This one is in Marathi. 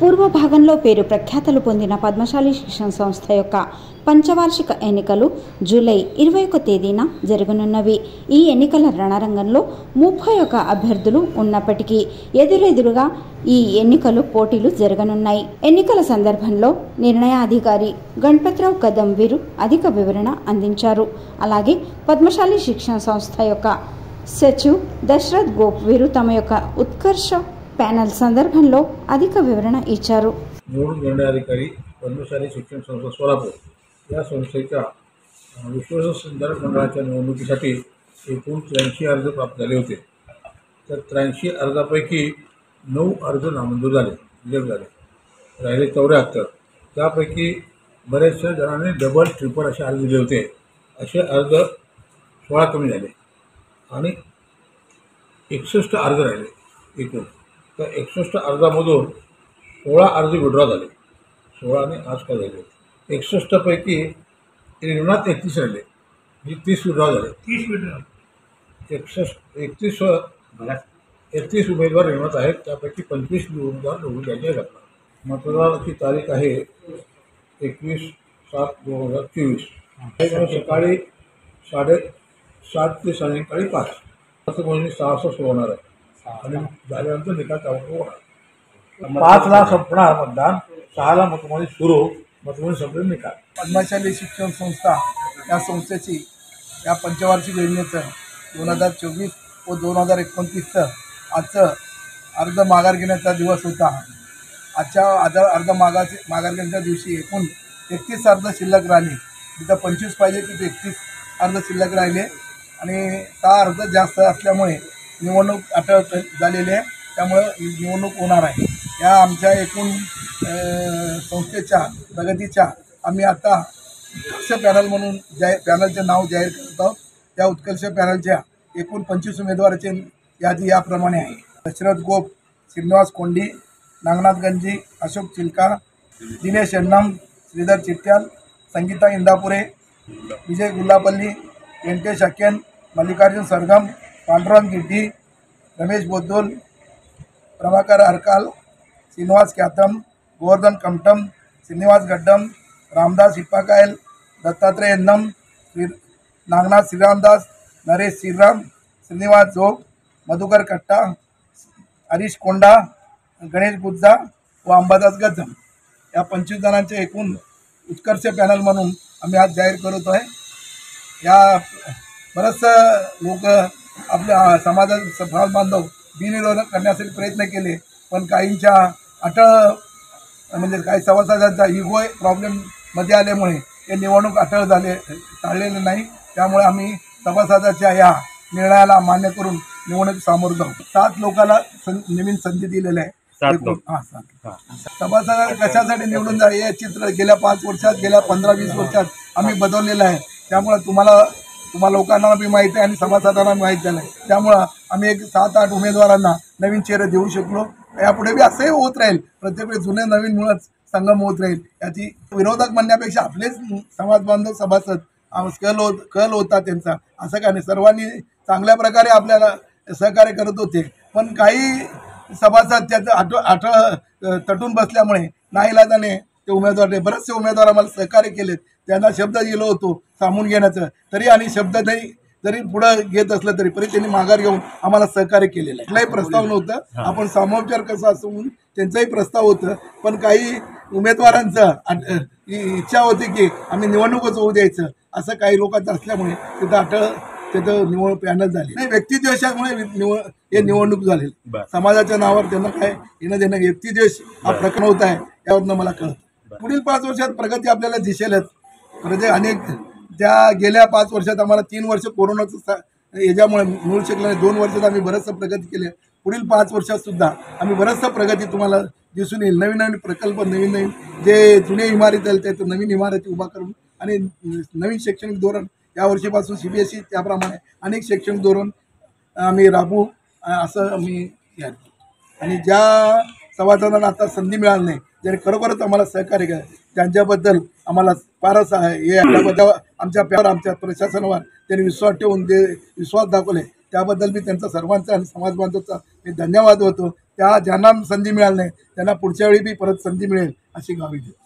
పూర్వ భాగంలో పేరు ప్రఖ్యాతలు పొందిన పద్మశాలి శిక్షణ సంస్థ యొక్క పంచవార్షిక ఎన్నికలు జూలై 21 తేదీన జరగనున్నవి। ఈ ఎన్నికల రణరంగంలో 31 అభ్యర్థులు ఉన్నప్పటికీ ఎదురెదురుగా ఈ ఎన్నికలు పోటీలు జరగనున్నాయి। ఎన్నికల సందర్భంలో నిర్ణయాధికారి గణపతిరావు కదం వీరు అధిక వివరణ అందించారు। అలాగే పద్మశాలి శిక్షణ సంస్థ యొక్క సచివ్ దశరథ్ గోప్ వీరు తమ యొక్క ఉత్కర్ష पैनल संदर्भंలో अधिक विवरण इच्चारू। निवडणूक निर्णयाधिकारी पद्मशाली शिक्षण संस्था सोलापूर या संस्थेच्या विश्वास संचालक मंडळाच्या निवडणुकीसाठी एकूण 83 अर्ज प्राप्त झाले होते। तर 83 अर्जापैकी 9 अर्ज नामंजूर झाले, रिजेक्ट झाले, राहिले 74। त्यापैकी बऱ्याचशा जणांनी डबल ट्रिपल असे अर्ज दिले होते। असे अर्ज 16 कमी झाले आणि 61 अर्ज राहिले एकूण। तर 61 अर्जामधून 16 अर्ज विड्रॉ झाले, 16 आणि आज काय झाले 61 पैकी रिंगणात 31 राहिले, म्हणजे 30 विड्रॉ झाले। 30 विड्रॉ 31 उमेदवार रिंगणात आहेत, त्यापैकी 25 उमेदवार निवडून द्यायचे आहेत। मतदानाची तारीख आहे 21/7/2024। सकाळी 7:30 ते सायंकाळी 5 असं म्हणजे 6 वाजता सुरू होणार आहे आणि झाल्यानंतर निकाल होणार। 5 ला संपणार मतदान, 6 ला मतमोजणी सुरू, मतमोजणी संपली निकाल। पद्मशाली शिक्षण संस्था या संस्थेची या पंचवार्षिक योजनेचं 2024 व 2029 आजचं अर्ज माघार घेण्याचा दिवस होता। आजच्या अर्ज माघार घेण्याच्या दिवशी एकूण 31 अर्ज शिल्लक राहिले। तिथं 25 पाहिजे तिथे 31 अर्ज शिल्लक राहिले आणि 6 अर्ज जास्त असल्यामुळे निवडणूक अटळ झालेली आहे, त्यामुळे निवडणूक होणार आहे। या आमच्या एकूण संस्थेच्या प्रगतीच्या आम्ही आता उत्कर्ष पॅनल म्हणून पॅनलचे नाव जाहीर करत आहोत। त्या उत्कर्ष पॅनलच्या एकूण 25 उमेदवारांची यादी याप्रमाणे आहे। दशरथ गोप, श्रीनिवास कोंडी, नागनाथ गंजी, अशोक चिलका, दिनेश यन्नम, श्रीधर चिट्याल, संगीता इंदापुरे, विजय गुल्लापल्ली, व्यंकटेश अक्केन, मल्लिकार्जुन सरगम, पांडुरंग गिड्डी, रमेश बोद्दोल, प्रभाकर अरकाल, श्रीनिवास क्यातम, गोवर्धन कमटम, श्रीनिवास गड्डम, रामदास हिप्पाकायल, दत्तात्रय यन्नम, नागनाथ श्रीरामदास, नरेश श्रीराम, श्रीनिवास जोग, मधुकर कट्टा, हरीश कोंडा, गणेश गुज्जा व अंबादास गज्जम या 25 जणांचे एकूण उत्कर्ष पॅनल म्हणून आम्ही आज जाहीर करत आहे। या बरेचसे लोक आपल्या समाज बांधव बिनविरोध करण्यासाठी प्रयत्न केले, पण काहींच्या अटळ म्हणजे काही सभासदांचा इगो प्रॉब्लेममध्ये आल्यामुळे हे निवडणूक अटळ झाले टाळलेले नाही। त्यामुळे आम्ही सभासदाच्या या निर्णयाला मान्य करून निवडणूक सामोरं जाऊ। 7 लोकांना नवीन संधी दिलेली आहे। 7 सभासद कशासाठी निवडून जा हे चित्र गेल्या 5 वर्षात गेल्या 15-20 वर्षात आम्ही बदललेलं आहे। त्यामुळे तुम्हा लोकांना बी माहिती आहे आणि सभासदांना माहीत झालं आहे। त्यामुळं आम्ही एक 7-8 उमेदवारांना नवीन चेहरे देऊ शकलो। यापुढे बी असंही होत राहील, प्रत्येक वेळी जुने नवीन मुळंच संगम होत राहील। याची विरोधक म्हणण्यापेक्षा आपलेच समाज बांधव सभासद कल होता त्यांचा, असं काय नाही, सर्वांनी चांगल्या प्रकारे आपल्याला सहकार्य करत होते। पण काही सभासद त्याचं तटून बसल्यामुळे नाईलाजाने ते उमेदवार बरेचसे उमेदवार आम्हाला सहकार्य केलेत, त्यांना शब्द दिलो होतो सामून घेण्याचं, तरी आणि शब्द जरी पुढं घेत असलं तरी त्यांनी माघार घेऊन आम्हाला सहकार्य केलेलं आहे। कुठलाही प्रस्ताव नव्हतं, आपण सामोपचार कसा असं म्हणून त्यांचाही प्रस्ताव होतं, पण काही उमेदवारांचं इच्छा होती की आम्ही निवडणूकच होऊ द्यायचं, असं काही लोकांचं असल्यामुळे तिथं निवड पॅनल झाली नाही। व्यक्तिद्वेषामुळे हे निवडणूक झाली, समाजाच्या नावावर त्यांना काय येणं देणं, व्यक्तिद्वेष हा प्रकरण होत आहे यावरनं मला कळतं। पुढील 5 वर्षात प्रगती आपल्याला दिसेलच। म्हणजे अनेक त्या गेल्या 5 वर्षात आम्हाला 3 वर्ष कोरोनाचं याच्यामुळे मिळू शकलं नाही, 2 वर्षात आम्ही बरंचसं प्रगती केली आहे। पुढील 5 वर्षात सुद्धा आम्ही बरंचसं प्रगती तुम्हाला दिसून येईल। नवीन प्रकल्प, नवीन जे जुने इमारती आहेत त्या नवीन इमारती उभा करून आणि नवीन शैक्षणिक धोरण यावर्षीपासून CBSE त्याप्रमाणे अनेक शैक्षणिक धोरण आम्ही राबवू असं मी आणि ज्या सभासदांना आता संधी मिळाली नाही, ज्याने खरोखरच आम्हाला सहकार्य केलं, त्यांच्याबद्दल आम्हाला फारच हे त्याबद्दल आमच्या प्रशासनावर त्यांनी विश्वास ठेवून जे विश्वास दाखवले त्याबद्दल मी त्यांचा सर्वांचा आणि समाज बांधवांचा मी धन्यवाद होतो। त्या ज्यांना संधी मिळाली नाही त्यांना पुढच्या वेळी बी परत संधी मिळेल अशी ग्वाही देतो.